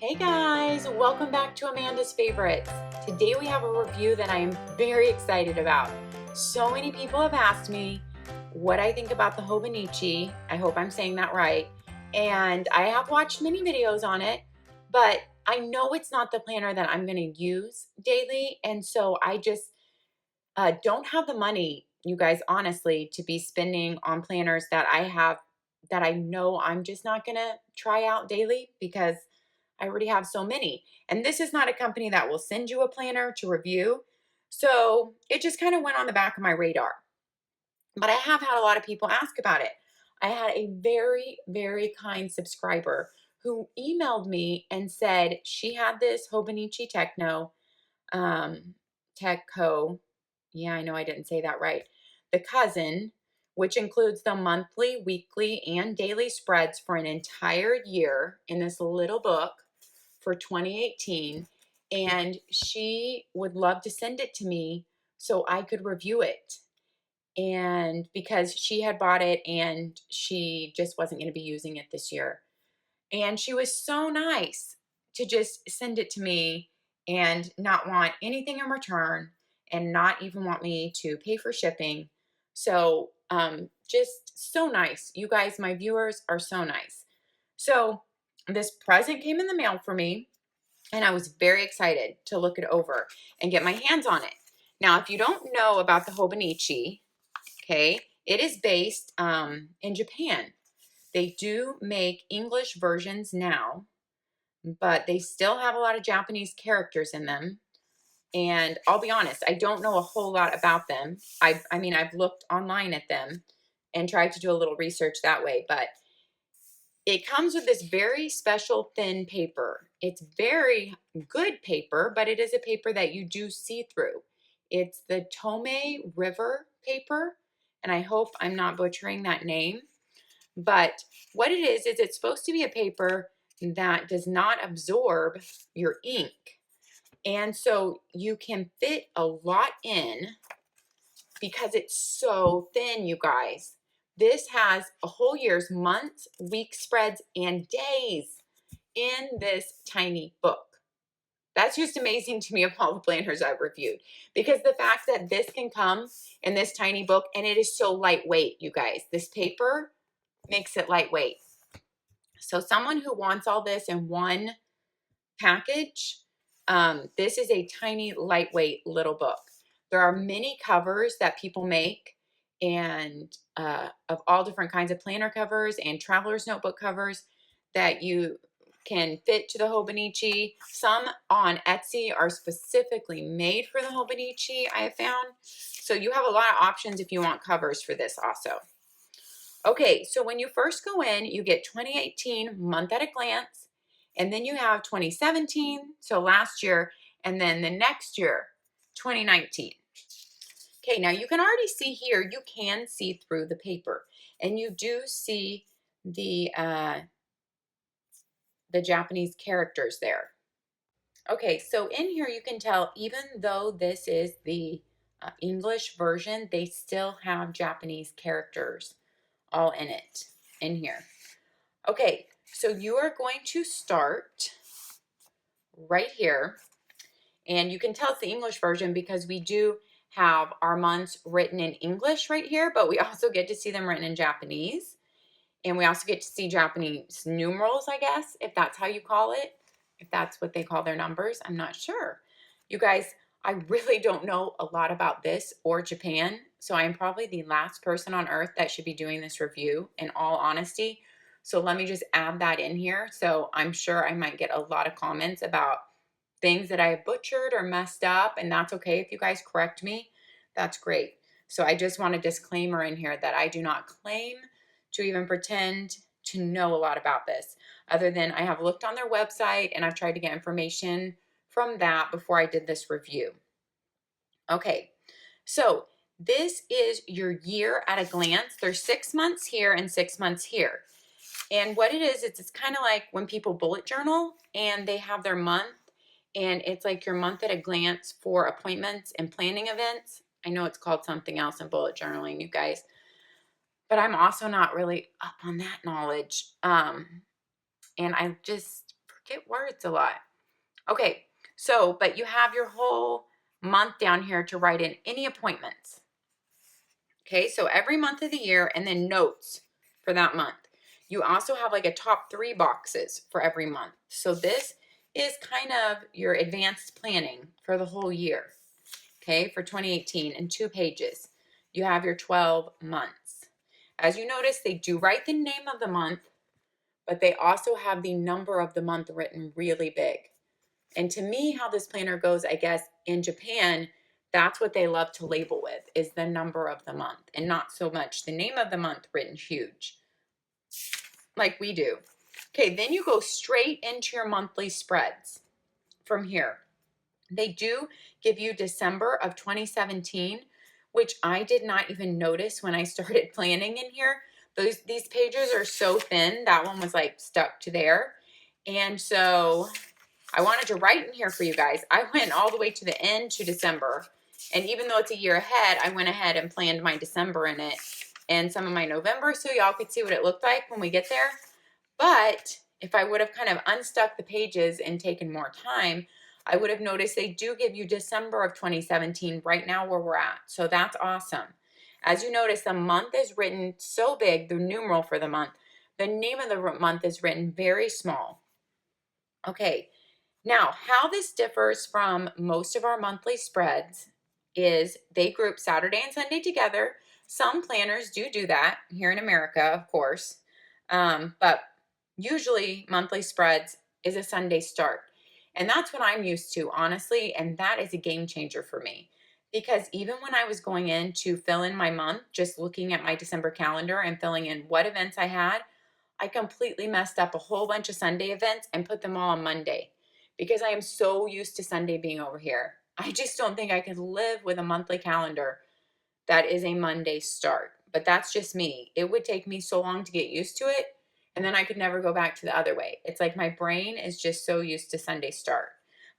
Hey guys, welcome back to Amanda's Favorites. Today we have a review that I am very excited about. So many people have asked me what I think about the Hobonichi. I hope I'm saying that right. And I have watched many videos on it, but I know it's not the planner that I'm going to use daily. And so I just don't have the money, you guys, honestly, to be spending on planners that I have that I know I'm just not going to try out daily because I already have so many. And this is not a company that will send you a planner to review. So it just kind of went on the back of my radar. But I have had a lot of people ask about it. I had a very, very kind subscriber who emailed me and said she had this Hobonichi um, Techo. Yeah, I know I didn't say that right. The cousin, which includes the monthly, weekly, and daily spreads for an entire year in this little book for 2018. And she would love to send it to me so I could review it. And because she had bought it and she just wasn't going to be using it this year. And she was so nice to just send it to me and not want anything in return and not even want me to pay for shipping. So, just so nice. You guys, my viewers, are so nice. So, this present came in the mail for me, and I was very excited to look it over and get my hands on it. Now, if you don't know about the Hobonichi, okay, it is based in Japan. They do make English versions now, but they still have a lot of Japanese characters in them. And I'll be honest, I don't know a whole lot about them. I mean, I've looked online at them and tried to do a little research that way, but it comes with this very special thin paper. It's very good paper, but it is a paper that you do see through. It's the Tome River paper, and I hope I'm not butchering that name. But what it is it's supposed to be a paper that does not absorb your ink. And so you can fit a lot in because it's so thin, you guys. This has a whole year's months, week spreads, and days in this tiny book. That's just amazing to me of all the planners I've reviewed, because the fact that this can come in this tiny book, and it is so lightweight, you guys. This paper makes it lightweight. So someone who wants all this in one package, this is a tiny, lightweight little book. There are many covers that people make, and of all different kinds of planner covers and traveler's notebook covers that you can fit to the Hobonichi. Some on Etsy are specifically made for the Hobonichi, I have found. So you have a lot of options if you want covers for this also. Okay, so when you first go in, you get 2018 month at a glance, and then you have 2017, so last year, and then the next year, 2019. Okay, now you can already see here, you can see through the paper, and you do see the Japanese characters there. Okay, so in here you can tell, even though this is the English version, they still have Japanese characters all in here. Okay, so you are going to start right here, and you can tell it's the English version because we do have our months written in English right here, but we also get to see them written in Japanese, and we also get to see Japanese numerals, I guess, if that's how you call it, if that's what they call their numbers. I'm not sure. You guys, I really don't know a lot about this or Japan, so I am probably the last person on earth that should be doing this review, in all honesty. So let me just add that in here. So I'm sure I might get a lot of comments about things that I have butchered or messed up, and that's okay if you guys correct me. That's great. So I just want a disclaimer in here that I do not claim to even pretend to know a lot about this, other than I have looked on their website and I've tried to get information from that before I did this review. Okay, so this is your year at a glance. There's 6 months here and 6 months here. And what it is, it's kind of like when people bullet journal and they have their month, and it's like your month at a glance for appointments and planning events. I know it's called something else in bullet journaling, you guys, but I'm also not really up on that knowledge. And I just Get words a lot. Okay, so, but you have your whole month down here to write in any appointments. Okay, so every month of the year and then notes for that month. You also have like a top 3 boxes for every month. So this is kind of your advanced planning for the whole year. Okay, for 2018 in 2 pages. You have your 12 months. As you notice, they do write the name of the month, but they also have the number of the month written really big. And to me, how this planner goes, I guess, in Japan, that's what they love to label with, is the number of the month, and not so much the name of the month written huge, like we do. Okay, then you go straight into your monthly spreads from here. They do give you December of 2017, which I did not even notice when I started planning in here. These pages are so thin. That one was like stuck to there. And so I wanted to write in here for you guys. I went all the way to the end to December. And even though it's a year ahead, I went ahead and planned my December in it and some of my November so y'all could see what it looked like when we get there. But if I would have kind of unstuck the pages and taken more time, I would have noticed they do give you December of 2017 right now where we're at. So that's awesome. As you notice, the month is written so big, the numeral for the month. The name of the month is written very small. Okay, now how this differs from most of our monthly spreads is they group Saturday and Sunday together. Some planners do that here in America, of course, but usually monthly spreads is a Sunday start. And that's what I'm used to, honestly, and that is a game changer for me. Because even when I was going in to fill in my month, just looking at my December calendar and filling in what events I had, I completely messed up a whole bunch of Sunday events and put them all on Monday because I am so used to Sunday being over here. I just don't think I could live with a monthly calendar that is a Monday start. But that's just me. It would take me so long to get used to it, and then I could never go back to the other way. It's like my brain is just so used to Sunday start.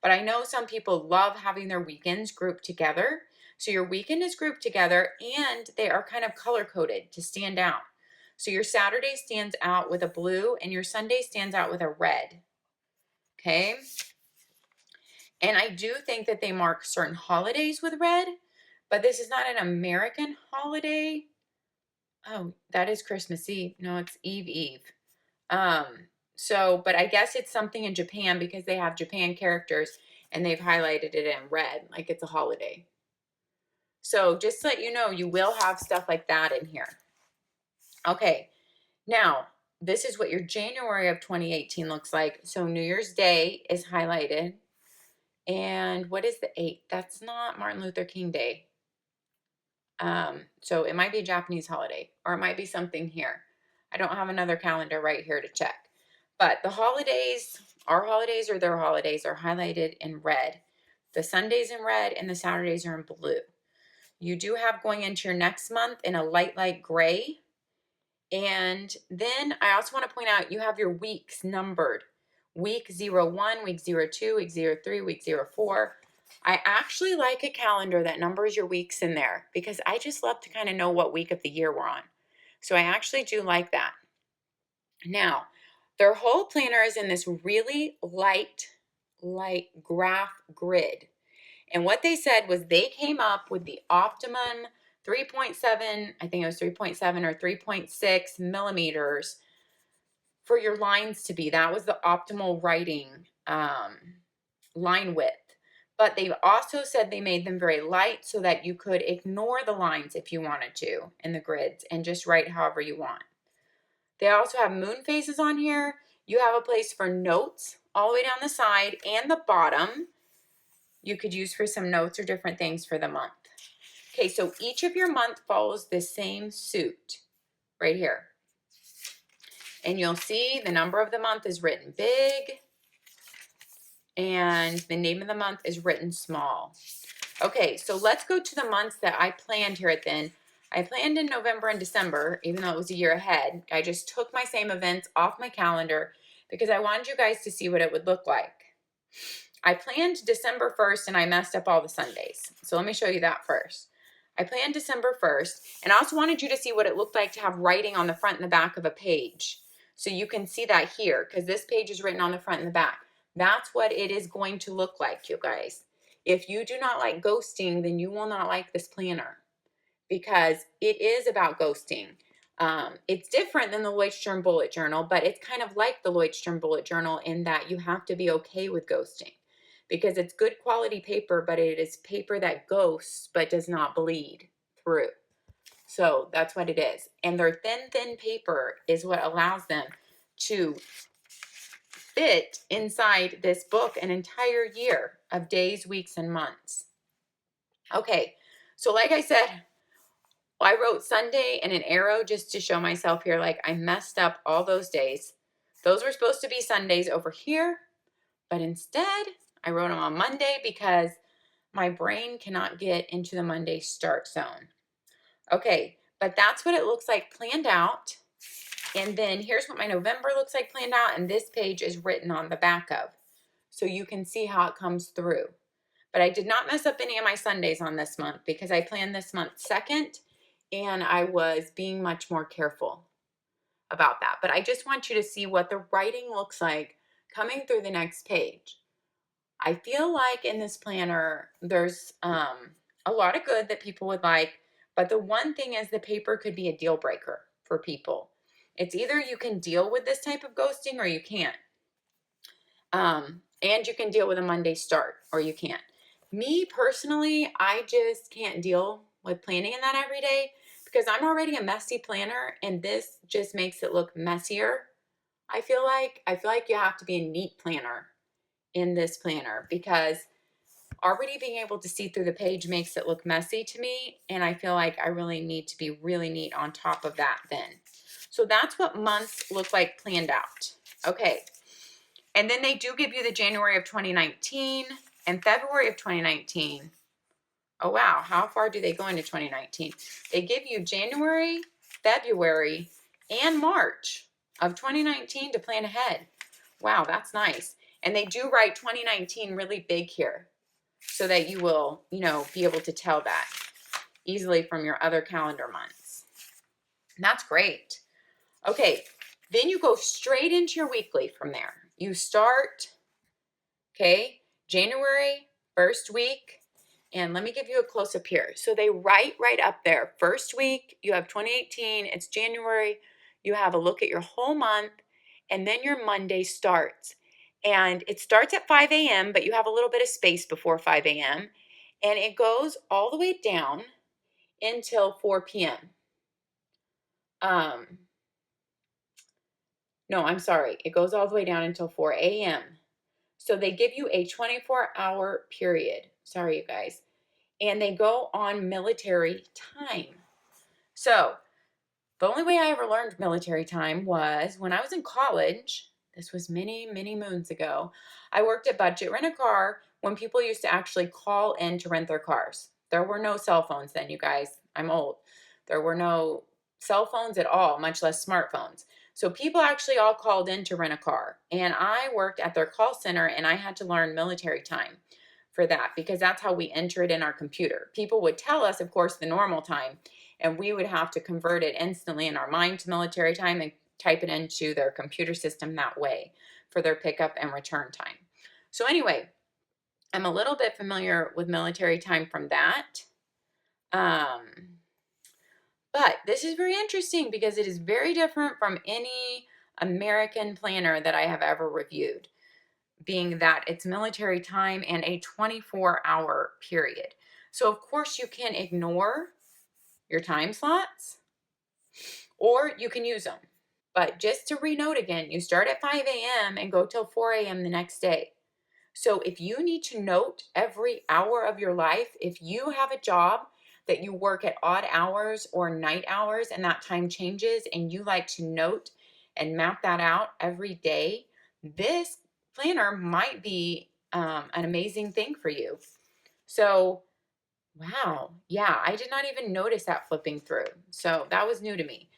But I know some people love having their weekends grouped together. So your weekend is grouped together and they are kind of color coded to stand out. So your Saturday stands out with a blue and your Sunday stands out with a red. Okay. And I do think that they mark certain holidays with red, but this is not an American holiday. Oh, that is Christmas Eve. No, it's Eve Eve. Um, but I guess it's something in Japan because they have Japan characters and they've highlighted it in red, like it's a holiday. So just to let you know, you will have stuff like that in here. Okay, now this is what your January of 2018 looks like. So New Year's Day is highlighted. And what is the 8th? That's not Martin Luther King Day. So it might be a Japanese holiday or it might be something here. I don't have another calendar right here to check. But the holidays, our holidays or their holidays are highlighted in red. The Sundays in red and the Saturdays are in blue. You do have going into your next month in a light gray. And then I also want to point out you have your weeks numbered. Week 01, week 02, week 03, week 04. I actually like a calendar that numbers your weeks in there because I just love to kind of know what week of the year we're on. So I actually do like that. Now, their whole planner is in this really light graph grid. And what they said was they came up with the optimum 3.7, I think it was 3.7 or 3.6 millimeters for your lines to be. That was the optimal writing line width. But they also said they made them very light so that you could ignore the lines if you wanted to in the grids and just write however you want. They also have moon phases on here. You have a place for notes all the way down the side and the bottom. You could use for some notes or different things for the month. Okay, so each of your month follows the same suit right here. And you'll see the number of the month is written big and the name of the month is written small. Okay, so let's go to the months that I planned here at the end. I planned in November and December, even though it was a year ahead. I just took my same events off my calendar because I wanted you guys to see what it would look like. I planned December 1st and I messed up all the Sundays. So let me show you that first. I planned December 1st and I also wanted you to see what it looked like to have writing on the front and the back of a page. So you can see that here because this page is written on the front and the back. That's what it is going to look like, you guys. If you do not like ghosting, then you will not like this planner because it is about ghosting. It's different than the Lloydstrom bullet journal, but it's kind of like the Lloydstrom bullet journal in that you have to be okay with ghosting because it's good quality paper, but it is paper that ghosts but does not bleed through. So that's what it is. And their thin paper is what allows them to fit inside this book an entire year of days, weeks, and months. Okay, so like I said, I wrote Sunday and an arrow just to show myself here like I messed up all those days. Those were supposed to be Sundays over here, but instead I wrote them on Monday because my brain cannot get into the Monday start zone. Okay, but that's what it looks like planned out. And then here's what my November looks like planned out, and this page is written on the back of. So you can see how it comes through. But I did not mess up any of my Sundays on this month because I planned this month second, and I was being much more careful about that. But I just want you to see what the writing looks like coming through the next page. I feel like in this planner, there's a lot of good that people would like, but the one thing is the paper could be a deal breaker for people. It's either you can deal with this type of ghosting or you can't. And you can deal with a Monday start or you can't. Me personally, I just can't deal with planning in that every day because I'm already a messy planner and this just makes it look messier. I feel like you have to be a neat planner in this planner because already being able to see through the page makes it look messy to me, and I feel like I really need to be really neat on top of that then. So that's what months look like planned out. Okay, and then they do give you the January of 2019 and February of 2019. Oh wow, how far do they go into 2019? They give you January, February, and March of 2019 to plan ahead. Wow, that's nice. And they do write 2019 really big here so that you will, be able to tell that easily from your other calendar months. And that's great. Okay, then you go straight into your weekly from there. You start, January, first week, and let me give you a close-up here. So they write right up there, first week, you have 2018, it's January, you have a look at your whole month, and then your Monday starts. And it starts at 5 a.m., but you have a little bit of space before 5 a.m., and it goes all the way down until 4 p.m. No, I'm sorry. It goes all the way down until 4 a.m. So they give you a 24-hour period. Sorry, you guys. And they go on military time. So the only way I ever learned military time was when I was in college. This was many, many moons ago. I worked at Budget Rent-A-Car when people used to actually call in to rent their cars. There were no cell phones then, you guys. I'm old. There were no cell phones at all, much less smartphones. So people actually all called in to rent a car. And I worked at their call center and I had to learn military time for that because that's how we enter it in our computer. People would tell us, of course, the normal time, and we would have to convert it instantly in our mind to military time and type it into their computer system that way for their pickup and return time. So anyway, I'm a little bit familiar with military time from that. But this is very interesting because it is very different from any American planner that I have ever reviewed, being that it's military time and a 24-hour period. So of course you can ignore your time slots or you can use them. But just to renote again, you start at 5 a.m. and go till 4 a.m. the next day. So if you need to note every hour of your life, if you have a job that you work at odd hours or night hours and that time changes and you like to note and map that out every day, this planner might be an amazing thing for you. So, wow. Yeah, I did not even notice that flipping through. So that was new to me.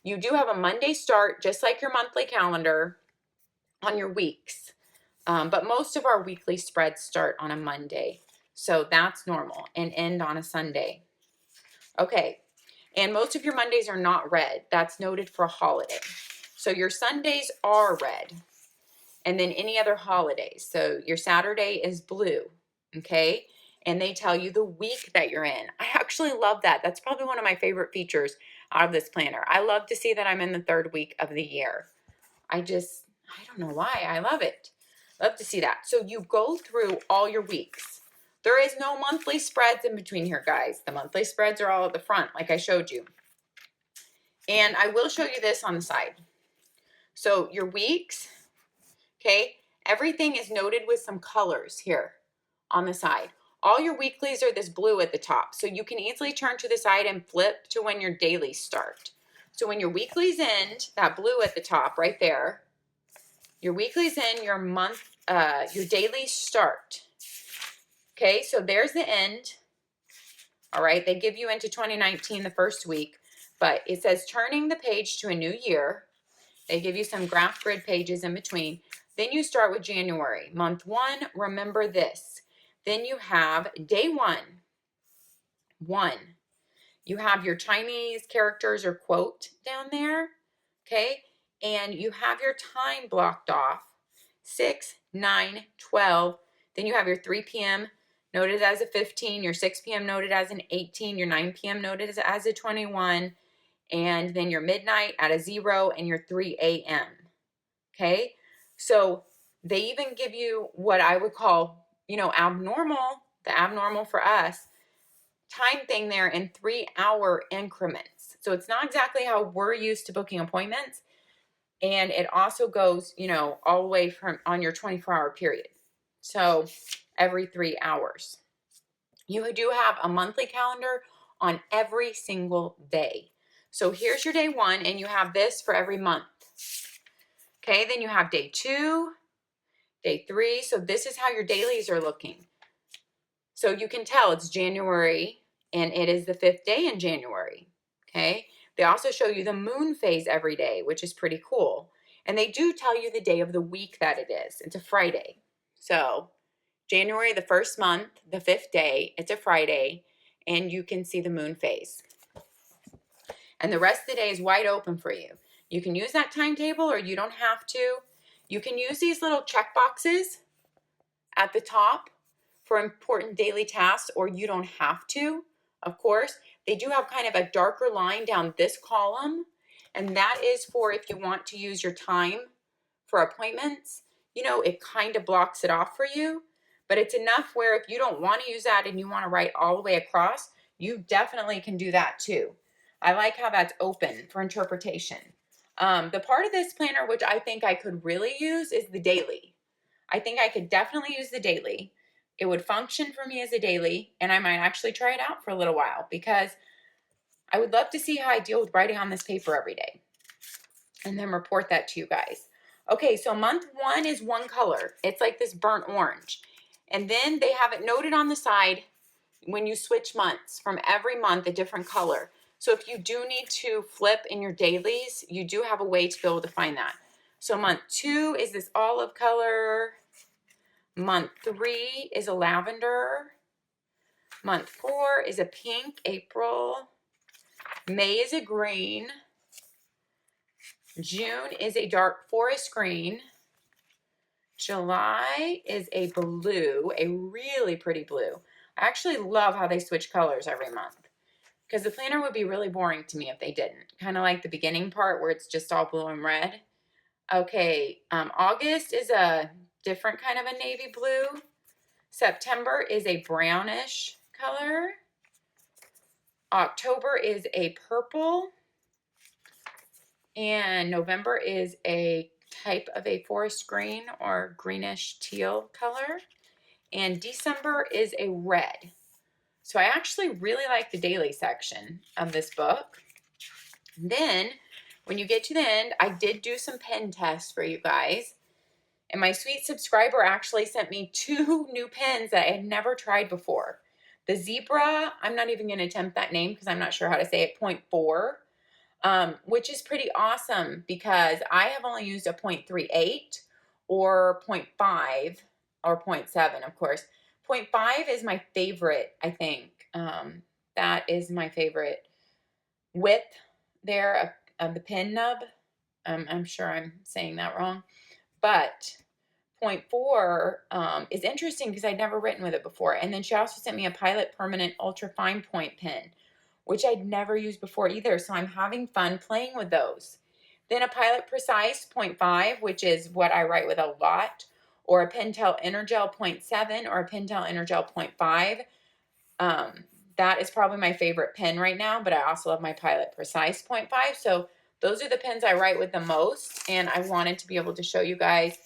You do have a Monday start, just like your monthly calendar, on your weeks. But most of our weekly spreads start on a Monday. So that's normal and end on a Sunday. Okay. And most of your Mondays are not red. That's noted for a holiday. So your Sundays are red, and then any other holidays. So your Saturday is blue, okay? And they tell you the week that you're in. I actually love that. That's probably one of my favorite features out of this planner. I love to see that I'm in the 3rd week of the year. I don't know why. I love it. Love to see that. So you go through all your weeks. There is no monthly spreads in between here, guys. The monthly spreads are all at the front, like I showed you. And I will show you this on the side. So your weeks, okay, everything is noted with some colors here on the side. All your weeklies are this blue at the top. So you can easily turn to the side and flip to when your dailies start. So when your weeklies end, that blue at the top right there, your weeklies end, your dailies start. Okay, so there's the end. All right, they give you into 2019 the first week, but it says turning the page to a new year. They give you some graph grid pages in between. Then you start with January. Month 1, remember this. Then you have day 1. You have your Chinese characters or quote down there, okay? And you have your time blocked off, 6, 9, 12. Then you have your 3 p.m. noted as a 15, your 6 p.m. noted as an 18, your 9 p.m. noted as a 21, and then your midnight at a 0 and your 3 a.m. Okay? So they even give you what I would call, abnormal, the abnormal for us, time thing there in 3-hour increments. So it's not exactly how we're used to booking appointments. And it also goes, all the way from on your 24-hour period. So every 3 hours. You do have a monthly calendar on every single day. So here's your day 1, and you have this for every month. Okay, then you have day 2, day 3. So this is how your dailies are looking. So you can tell it's January, and it is the 5th day in January. Okay, they also show you the moon phase every day, which is pretty cool. And they do tell you the day of the week that it is. It's a Friday. So January, the 1st month, the 5th day, it's a Friday, and you can see the moon phase. And the rest of the day is wide open for you. You can use that timetable or you don't have to. You can use these little check boxes at the top for important daily tasks, or you don't have to, of course. They do have kind of a darker line down this column, and that is for if you want to use your time for appointments. It kind of blocks it off for you, but it's enough where if you don't want to use that and you want to write all the way across, you definitely can do that too. I like how that's open for interpretation. The part of this planner which I think I could really use is the daily. I think I could definitely use the daily. It would function for me as a daily, and I might actually try it out for a little while because I would love to see how I deal with writing on this paper every day and then report that to you guys. Okay, so month 1 is one color. It's like this burnt orange. And then they have it noted on the side when you switch months, from every month a different color. So if you do need to flip in your dailies, you do have a way to be able to find that. So month 2 is this olive color. Month 3 is a lavender. Month 4 is a pink, April. May is a green. June is a dark forest green. July is a blue, a really pretty blue. I actually love how they switch colors every month because the planner would be really boring to me if they didn't. Kind of like the beginning part where it's just all blue and red. Okay, August is a different kind of a navy blue. September is a brownish color. October is a purple. And November is a type of a forest green or greenish teal color. And December is a red. So I actually really like the daily section of this book. And then when you get to the end, I did do some pen tests for you guys. And my sweet subscriber actually sent me 2 new pens that I had never tried before. The Zebra, I'm not even going to attempt that name because I'm not sure how to say it, 0.4, which is pretty awesome because I have only used a 0.38 or 0.5 or 0.7, of course. 0.5 is my favorite, I think. That is my favorite width there of the pen nub. I'm sure I'm saying that wrong. But point 4 is interesting because I'd never written with it before. And then she also sent me a Pilot Permanent Ultra Fine Point pen, which I'd never used before either. So I'm having fun playing with those. Then a Pilot Precise point 5, which is what I write with a lot, or a Pentel Energel point 7 or a Pentel Energel point 5. That is probably my favorite pen right now, but I also love my Pilot Precise point 5. So those are the pens I write with the most, and I wanted to be able to show you guys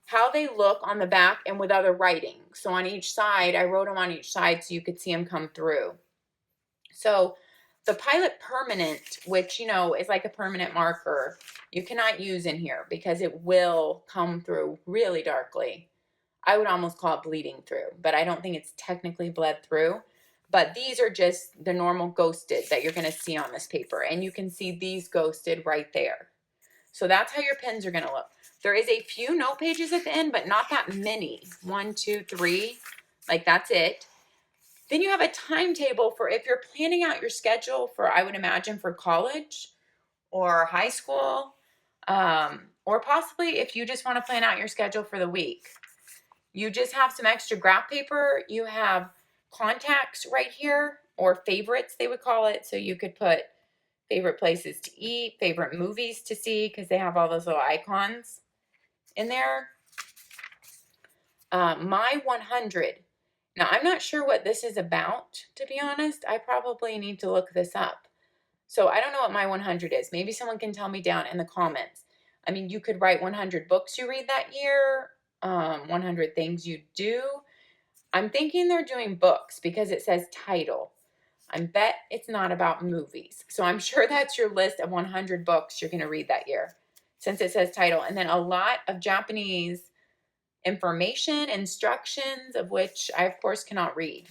how they look on the back and with other writing. So on each side, I wrote them on each side so you could see them come through. So the Pilot Permanent, which, you know, is like a permanent marker, you cannot use in here because it will come through really darkly. I would almost call it bleeding through, but I don't think it's technically bled through. But these are just the normal ghosted that you're going to see on this paper. And you can see these ghosted right there. So that's how your pens are going to look. There is a few note pages at the end, but not that many. 1, 2, 3. Like, that's it. Then you have a timetable for if you're planning out your schedule for, I would imagine, for college or high school, or possibly if you just want to plan out your schedule for the week. You just have some extra graph paper. You have contacts right here, or favorites, they would call it. So you could put favorite places to eat, favorite movies to see, because they have all those little icons in there. My 100. Now, I'm not sure what this is about, to be honest. I probably need to look this up. So I don't know what my 100 is. Maybe someone can tell me down in the comments. I mean, you could write 100 books you read that year, 100 things you do. I'm thinking they're doing books because it says title. I bet it's not about movies. So I'm sure that's your list of 100 books you're going to read that year, since it says title. And then a lot of Japanese information, instructions, of which I, of course, cannot read.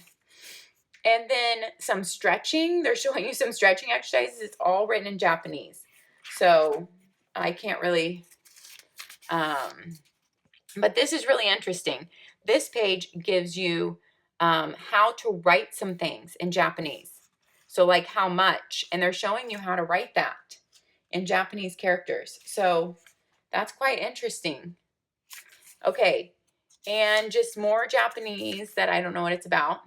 And then some stretching. They're showing you some stretching exercises. It's all written in Japanese. So I can't really, but this is really interesting. This page gives you how to write some things in Japanese. So like how much, and they're showing you how to write that in Japanese characters. So that's quite interesting. Okay, and just more Japanese that I don't know what it's about.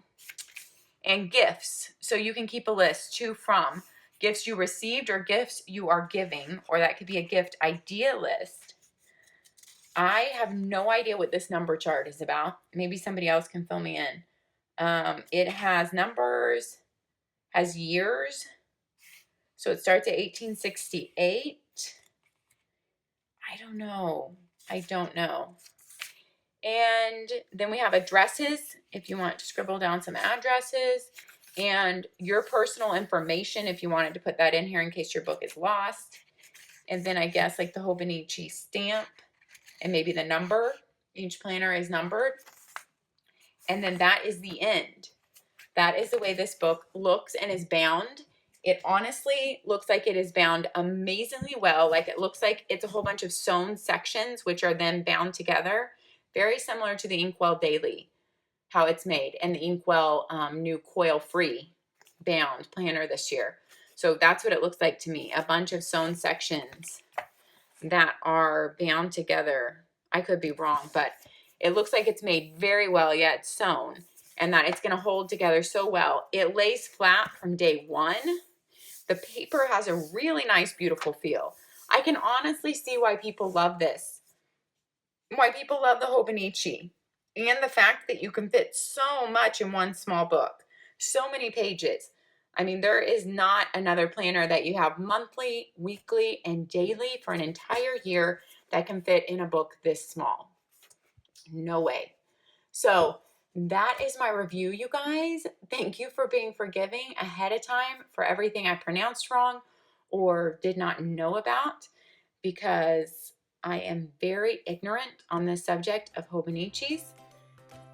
And gifts. So you can keep a list, to, from, gifts you received or gifts you are giving, or that could be a gift idea list. I have no idea what this number chart is about. Maybe somebody else can fill me in. It has numbers, has years. So it starts at 1868. I don't know. And then we have addresses, if you want to scribble down some addresses, and your personal information, if you wanted to put that in here in case your book is lost. And then I guess like the Hobonichi stamp and maybe the number. Each planner is numbered. And then that is the end. That is the way this book looks and is bound. It honestly looks like it is bound amazingly well. Like it looks like it's a whole bunch of sewn sections, which are then bound together. Very similar to the Inkwell Daily, how it's made, and the Inkwell new coil-free bound planner this year. So that's what it looks like to me. A bunch of sewn sections that are bound together. I could be wrong, but it looks like it's made very well. Yeah, it's sewn, and that it's going to hold together so well. It lays flat from day one. The paper has a really nice, beautiful feel. I can honestly see why people love this. Why people love the Hobonichi, and the fact that you can fit so much in one small book, so many pages. I mean, there is not another planner that you have monthly, weekly, and daily for an entire year that can fit in a book this small. No way. So that is my review, you guys. Thank you for being forgiving ahead of time for everything I pronounced wrong or did not know about, because I am very ignorant on the subject of Hobonichis.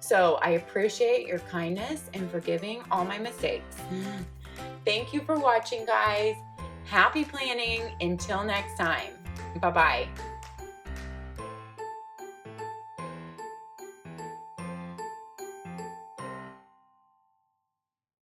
So I appreciate your kindness and forgiving all my mistakes. Thank you for watching, guys. Happy planning. Until next time. Bye-bye.